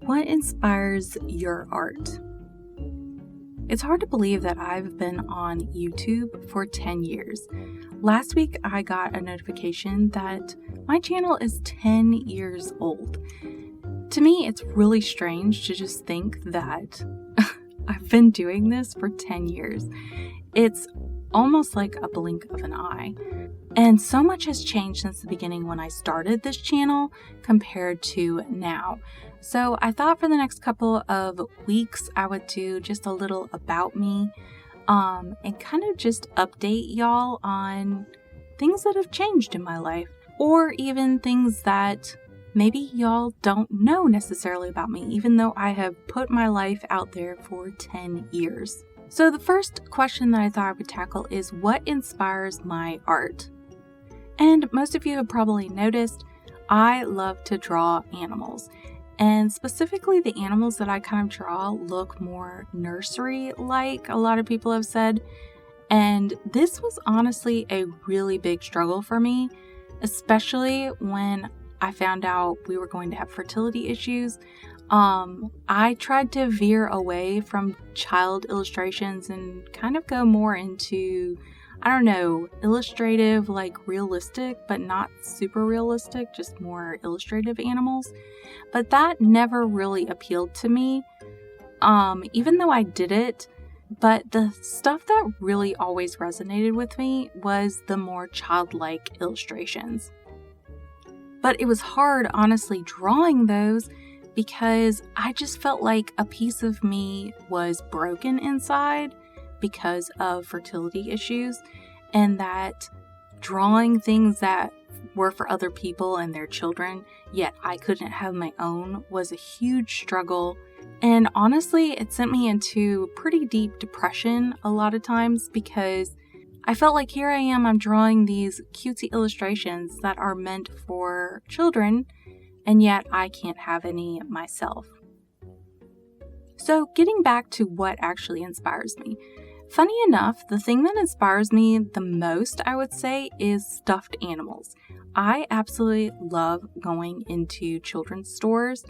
What inspires your art? It's hard to believe that I've been on YouTube for 10 years. Last week, I got a notification that my channel is 10 years old. To me, it's really strange to just think that I've been doing this for 10 years. It's almost like a blink of an eye. And so much has changed since the beginning when I started this channel compared to now. So I thought for the next couple of weeks I would do just a little about me and kind of just update y'all on things that have changed in my life, or even things that maybe y'all don't know necessarily about me, even though I have put my life out there for 10 years. So the first question that I thought I would tackle is, what inspires my art? And most of you have probably noticed I love to draw animals. And specifically the animals that I kind of draw look more nursery-like, a lot of people have said. And this was honestly a really big struggle for me, especially when I found out we were going to have fertility issues. I tried to veer away from child illustrations and kind of go more into, illustrative, like realistic, but not super realistic, just more illustrative animals. But that never really appealed to me, even though I did it. But the stuff that really always resonated with me was the more childlike illustrations. But it was hard, honestly, drawing those because I just felt like a piece of me was broken inside because of fertility issues, and that drawing things that were for other people and their children, yet I couldn't have my own, was a huge struggle. And honestly, it sent me into pretty deep depression a lot of times because I felt like here I am, I'm drawing these cutesy illustrations that are meant for children, and yet I can't have any myself. So getting back to what actually inspires me. Funny enough, the thing that inspires me the most, I would say, is stuffed animals. I absolutely love going into children's stores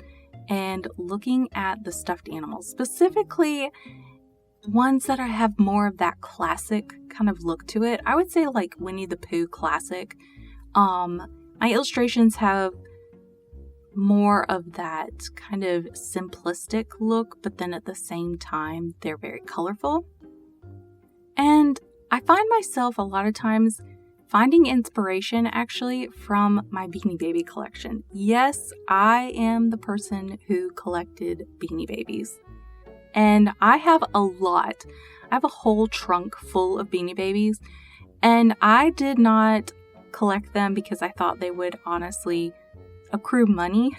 and looking at the stuffed animals, specifically ones that have more of that classic kind of look to it. I would say like Winnie the Pooh classic. My illustrations have more of that kind of simplistic look, but then at the same time, they're very colorful. And I find myself a lot of times finding inspiration actually from my Beanie Baby collection. Yes, I am the person who collected Beanie Babies. And I have a lot. I have a whole trunk full of Beanie Babies. And I did not collect them because I thought they would honestly accrue money.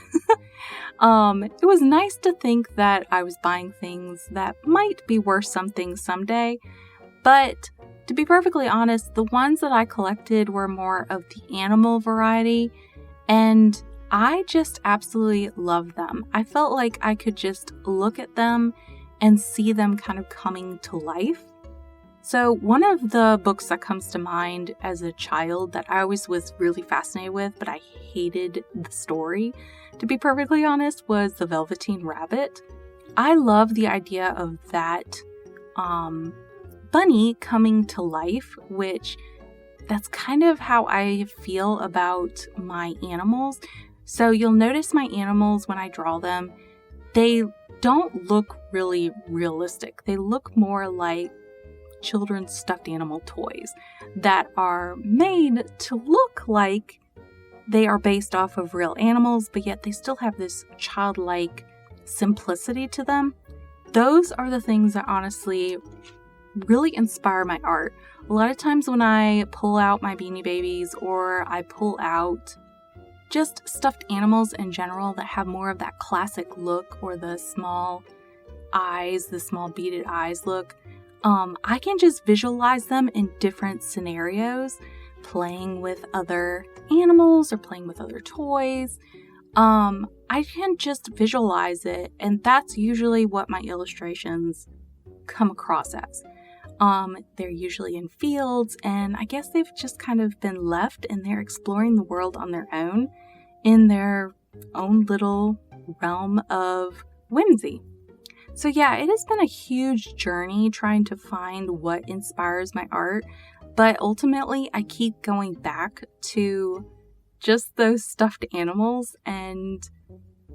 It was nice to think that I was buying things that might be worth something someday. But to be perfectly honest, the ones that I collected were more of the animal variety, and I just absolutely loved them. I felt like I could just look at them and see them kind of coming to life. So one of the books that comes to mind as a child that I always was really fascinated with, but I hated the story, to be perfectly honest, was The Velveteen Rabbit. I love the idea of that bunny coming to life, which that's kind of how I feel about my animals. So you'll notice my animals when I draw them, they don't look really realistic. They look more like children's stuffed animal toys that are made to look like they are based off of real animals, but yet they still have this childlike simplicity to them. Those are the things that honestly really inspire my art. A lot of times when I pull out my Beanie Babies, or I pull out just stuffed animals in general that have more of that classic look, or the small eyes, the small beaded eyes look, I can just visualize them in different scenarios, playing with other animals or playing with other toys. I can just visualize it, and that's usually what my illustrations come across as. They're usually in fields, and I guess they've just kind of been left and they're exploring the world on their own in their own little realm of whimsy. So yeah, it has been a huge journey trying to find what inspires my art, but ultimately I keep going back to just those stuffed animals and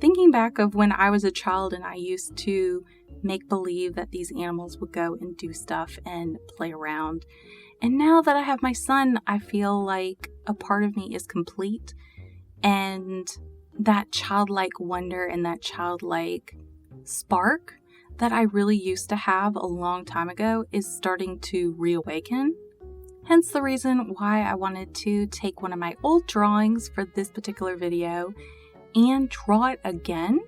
thinking back of when I was a child and I used to make believe that these animals would go and do stuff and play around. And now that I have my son, I feel like a part of me is complete, and that childlike wonder and that childlike spark that I really used to have a long time ago is starting to reawaken. Hence the reason why I wanted to take one of my old drawings for this particular video and draw it again.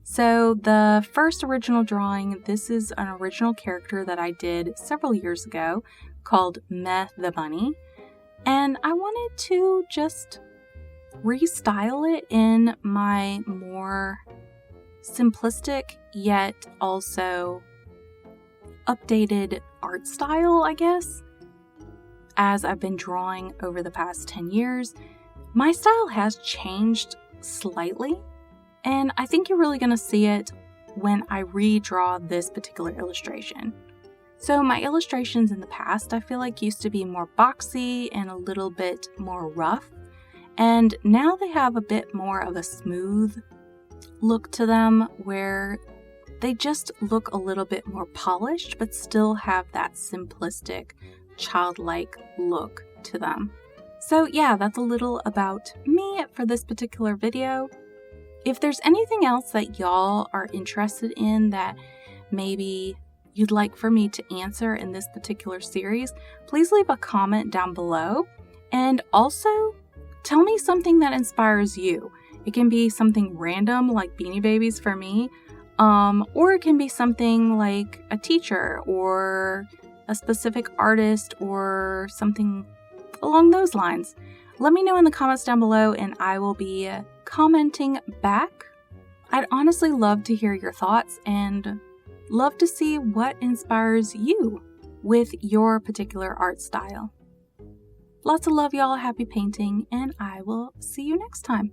So the first original drawing, this is an original character that I did several years ago called Meh the Bunny. And I wanted to just restyle it in my more simplistic yet also updated art style, I guess. As I've been drawing over the past 10 years, my style has changed slightly, and I think you're really going to see it when I redraw this particular illustration. So my illustrations in the past, I feel like used to be more boxy and a little bit more rough, and now they have a bit more of a smooth look to them where they just look a little bit more polished but still have that simplistic childlike look to them. So yeah, that's a little about me for this particular video. If there's anything else that y'all are interested in that maybe you'd like for me to answer in this particular series, please leave a comment down below, and also tell me something that inspires you. It can be something random like Beanie Babies for me, or it can be something like a teacher or a specific artist or something along those lines. Let me know in the comments down below and I will be commenting back. I'd honestly love to hear your thoughts and love to see what inspires you with your particular art style. Lots of love, y'all. Happy painting, and I will see you next time.